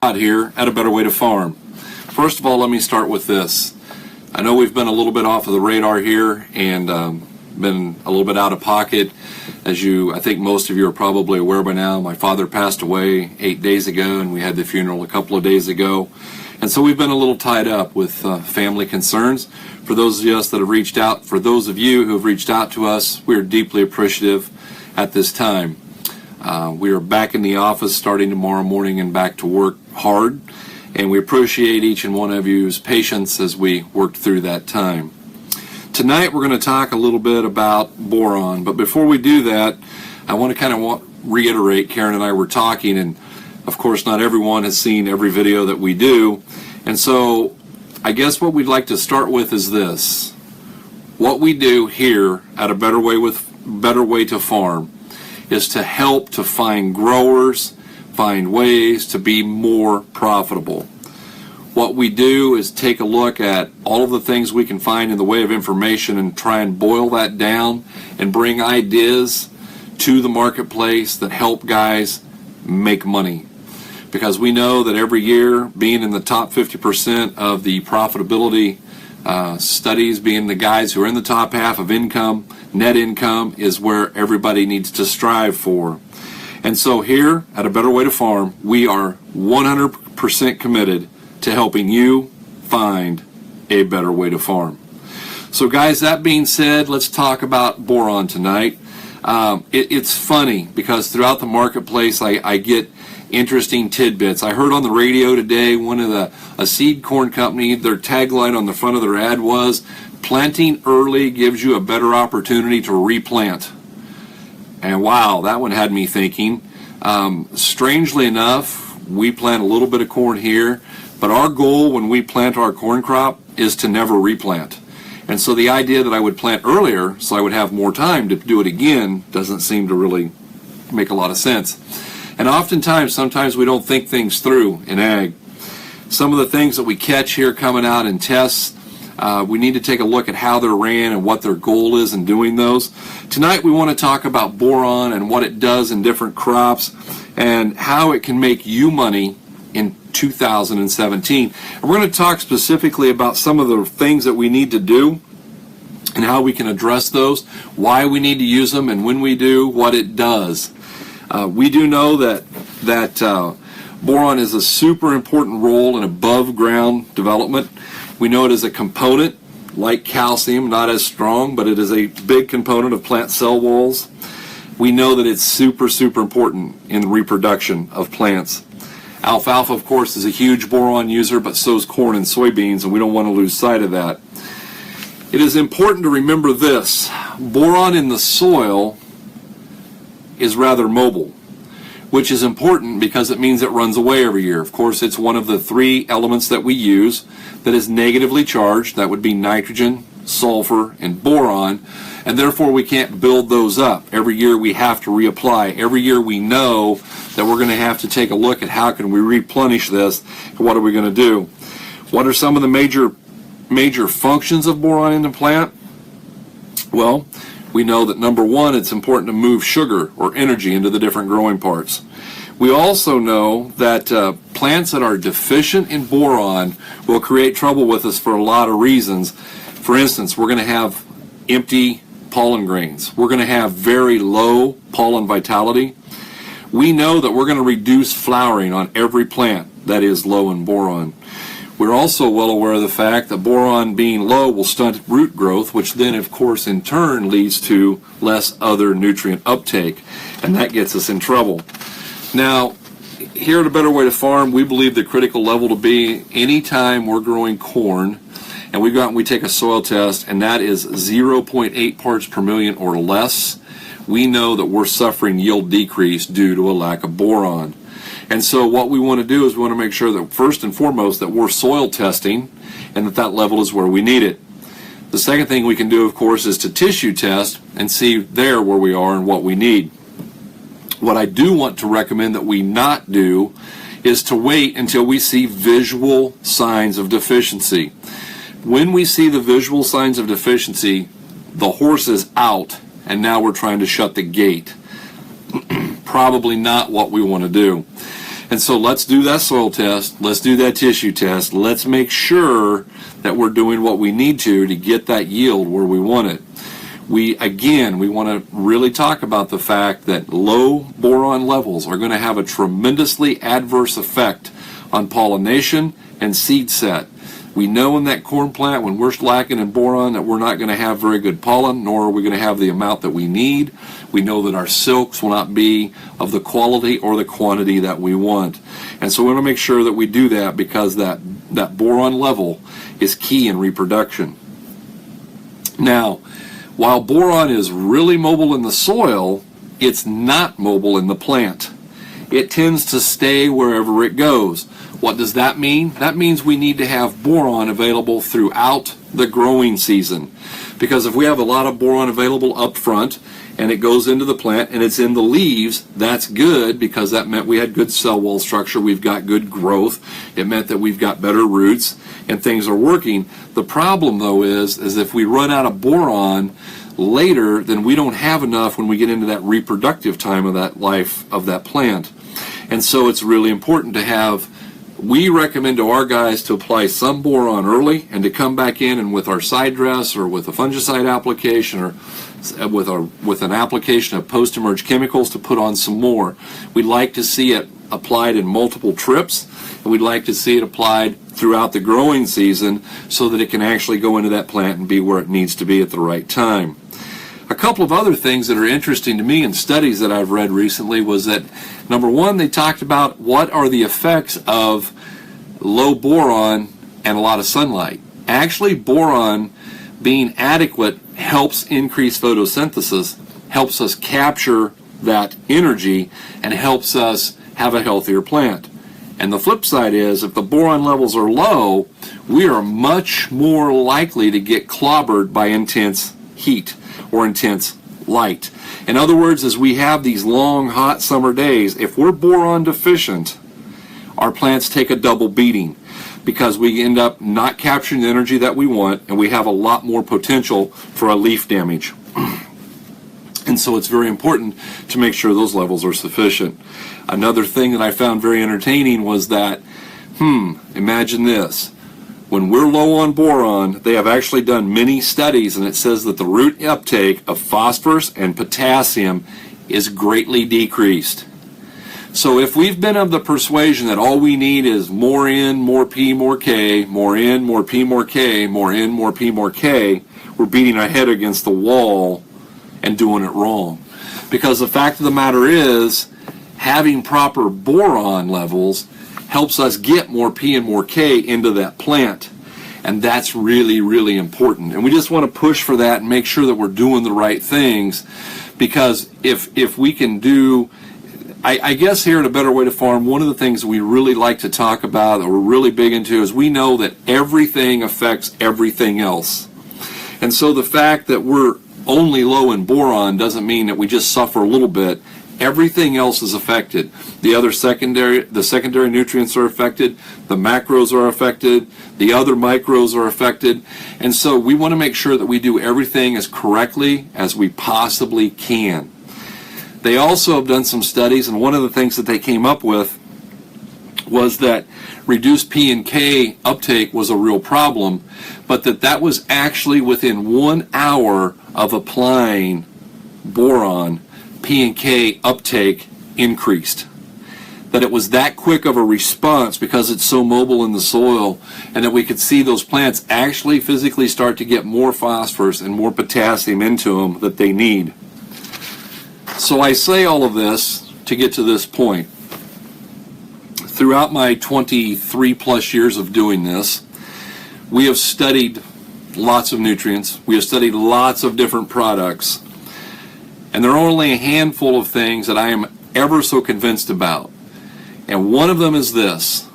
Here at A Better Way to Farm. First of all, let me start with this. I know we've been a little bit off of the radar here and been a little bit out of pocket. I think most of you are probably aware by now, my father passed away 8 days ago and we had the funeral a couple of days ago. And so we've been a little tied up with family concerns. For those of us that have reached out, for those of you who have reached out to us, we are deeply appreciative at this time. We are back in the office starting tomorrow morning and back to work hard, and we appreciate each and one of you's patience as we worked through that time. Tonight we're going to talk a little bit about boron, but before we do that, I want to reiterate, Karen and I were talking, and of course not everyone has seen every video that we do, and so I guess what we'd like to start with is this. What we do here at A Better Way to Farm is to help to find growers, find ways to be more profitable. What we do is take a look at all of the things we can find in the way of information and try and boil that down and bring ideas to the marketplace that help guys make money. Because we know that every year, being in the top 50% of the profitability studies, being the guys who are in the top half of income, net income is where everybody needs to strive for. And so here at A Better Way to Farm, we are 100% committed to helping you find a better way to farm. So guys, that being said, let's talk about boron tonight. It's funny because throughout the marketplace I get interesting tidbits. I heard on the radio today a seed corn company, their tagline on the front of their ad was, "Planting early gives you a better opportunity to replant." And wow, that one had me thinking. Strangely enough, we plant a little bit of corn here, but our goal when we plant our corn crop is to never replant. And so the idea that I would plant earlier so I would have more time to do it again doesn't seem to really make a lot of sense. And sometimes we don't think things through in ag. Some of the things that we catch here coming out in tests, we need to take a look at how they're ran and what their goal is in doing those. Tonight we want to talk about boron and what it does in different crops and how it can make you money in 2017. And we're going to talk specifically about some of the things that we need to do and how we can address those, why we need to use them, and when we do, what it does. We do know that boron is a super important role in above ground development. We know it is a component, like calcium, not as strong, but it is a big component of plant cell walls. We know that it's super, super important in the reproduction of plants. Alfalfa, of course, is a huge boron user, but so is corn and soybeans, and we don't want to lose sight of that. It is important to remember this. Boron in the soil is rather mobile, which is important because it means it runs away every year. Of course, it's one of the three elements that we use that is negatively charged. That would be nitrogen, sulfur, and boron, and therefore we can't build those up. Every year we have to reapply. Every year we know that we're going to have to take a look at how can we replenish this, and what are we going to do. What are some of the major functions of boron in the plant? Well, we know that number one, it's important to move sugar or energy into the different growing parts. We also know that plants that are deficient in boron will create trouble with us for a lot of reasons. For instance, we're going to have empty pollen grains. We're going to have very low pollen vitality. We know that we're going to reduce flowering on every plant that is low in boron. We're also well aware of the fact that boron being low will stunt root growth, which then, of course, in turn leads to less other nutrient uptake, and that gets us in trouble. Now, here at A Better Way to Farm, we believe the critical level to be anytime we're growing corn, and we go out and we take a soil test, and that is 0.8 parts per million or less, we know that we're suffering yield decrease due to a lack of boron. And so what we want to do is we want to make sure that first and foremost that we're soil testing and that level is where we need it. The second thing we can do, of course, is to tissue test and see there where we are and what we need. What I do want to recommend that we not do is to wait until we see visual signs of deficiency. When we see the visual signs of deficiency, the horse is out and now we're trying to shut the gate. Probably not what we want to do. And so let's do that soil test, let's do that tissue test, let's make sure that we're doing what we need to get that yield where we want it. We want to really talk about the fact that low boron levels are going to have a tremendously adverse effect on pollination and seed set. We know in that corn plant, when we're lacking in boron, that we're not going to have very good pollen, nor are we going to have the amount that we need. We know that our silks will not be of the quality or the quantity that we want. And so we want to make sure that we do that, because that boron level is key in reproduction. Now, while boron is really mobile in the soil, it's not mobile in the plant. It tends to stay wherever it goes. What does that mean? That means we need to have boron available throughout the growing season. Because if we have a lot of boron available up front and it goes into the plant and it's in the leaves, that's good, because that meant we had good cell wall structure, we've got good growth, it meant that we've got better roots and things are working. The problem though is if we run out of boron later, then we don't have enough when we get into that reproductive time of that life of that plant. And so it's really important to have, we recommend to our guys to apply some boron early and to come back in and with our side dress or with a fungicide application or with an application of post-emerge chemicals to put on some more. We'd like to see it applied in multiple trips, and we'd like to see it applied throughout the growing season so that it can actually go into that plant and be where it needs to be at the right time. A couple of other things that are interesting to me in studies that I've read recently was that, number one, they talked about what are the effects of low boron and a lot of sunlight. Actually, boron being adequate helps increase photosynthesis, helps us capture that energy, and helps us have a healthier plant. And the flip side is, if the boron levels are low, we are much more likely to get clobbered by intense heat or intense light. In other words, as we have these long, hot summer days, if we're boron deficient, our plants take a double beating, because we end up not capturing the energy that we want, and we have a lot more potential for a leaf damage. And so it's very important to make sure those levels are sufficient. Another thing that I found very entertaining was that, imagine this. When we're low on boron, they have actually done many studies, and it says that the root uptake of phosphorus and potassium is greatly decreased. So if we've been of the persuasion that all we need is more N, more P, more K, more N, more P, more K, more N, more P, more K, we're beating our head against the wall and doing it wrong. Because the fact of the matter is, having proper boron levels helps us get more P and more K into that plant. And that's really, really important. And we just want to push for that and make sure that we're doing the right things. Because if we can do, I guess here at A Better Way to Farm, one of the things we really like to talk about, that we're really big into, is we know that everything affects everything else. And so the fact that we're only low in boron doesn't mean that we just suffer a little bit. Everything else is affected. The secondary nutrients are affected, the macros are affected, the other micros are affected, and so we want to make sure that we do everything as correctly as we possibly can. They also have done some studies, and one of the things that they came up with was that reduced P and K uptake was a real problem, but that was actually within 1 hour of applying boron, P and K uptake increased. That it was that quick of a response because it's so mobile in the soil, and that we could see those plants actually physically start to get more phosphorus and more potassium into them that they need. So I say all of this to get to this point. Throughout my 23 plus years of doing this, we have studied lots of nutrients, we have studied lots of different products, and there are only a handful of things that I am ever so convinced about. And one of them is this: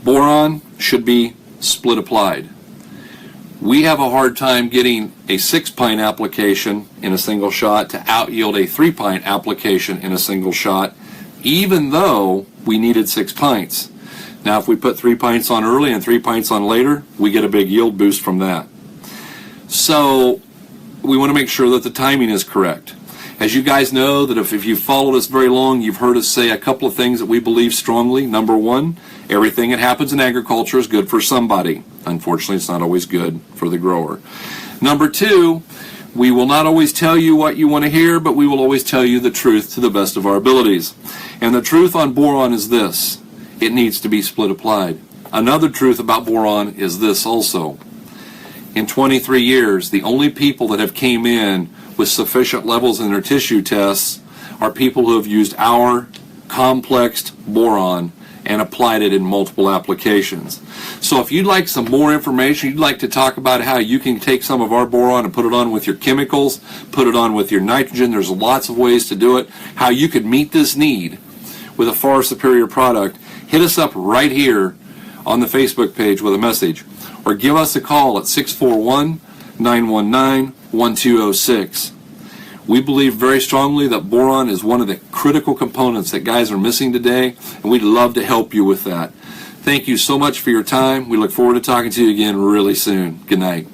boron should be split applied. We have a hard time getting a 6-pint application in a single shot to out-yield a 3-pint application in a single shot, even though we needed 6 pints. Now, if we put 3 pints on early and 3 pints on later, we get a big yield boost from that. So we want to make sure that the timing is correct. As you guys know, that if you've followed us very long, you've heard us say a couple of things that we believe strongly. Number one, everything that happens in agriculture is good for somebody. Unfortunately, it's not always good for the grower. Number two, we will not always tell you what you want to hear, but we will always tell you the truth to the best of our abilities. And the truth on boron is this: it needs to be split applied. Another truth about boron is this also. In 23 years, the only people that have came in with sufficient levels in their tissue tests are people who have used our complexed boron and applied it in multiple applications. So if you'd like some more information, you'd like to talk about how you can take some of our boron and put it on with your chemicals, put it on with your nitrogen, there's lots of ways to do it, how you could meet this need with a far superior product, hit us up right here on the Facebook page with a message, or give us a call at 641-919-1206. We believe very strongly that boron is one of the critical components that guys are missing today, and we'd love to help you with that. Thank you so much for your time. We look forward to talking to you again really soon. Good night.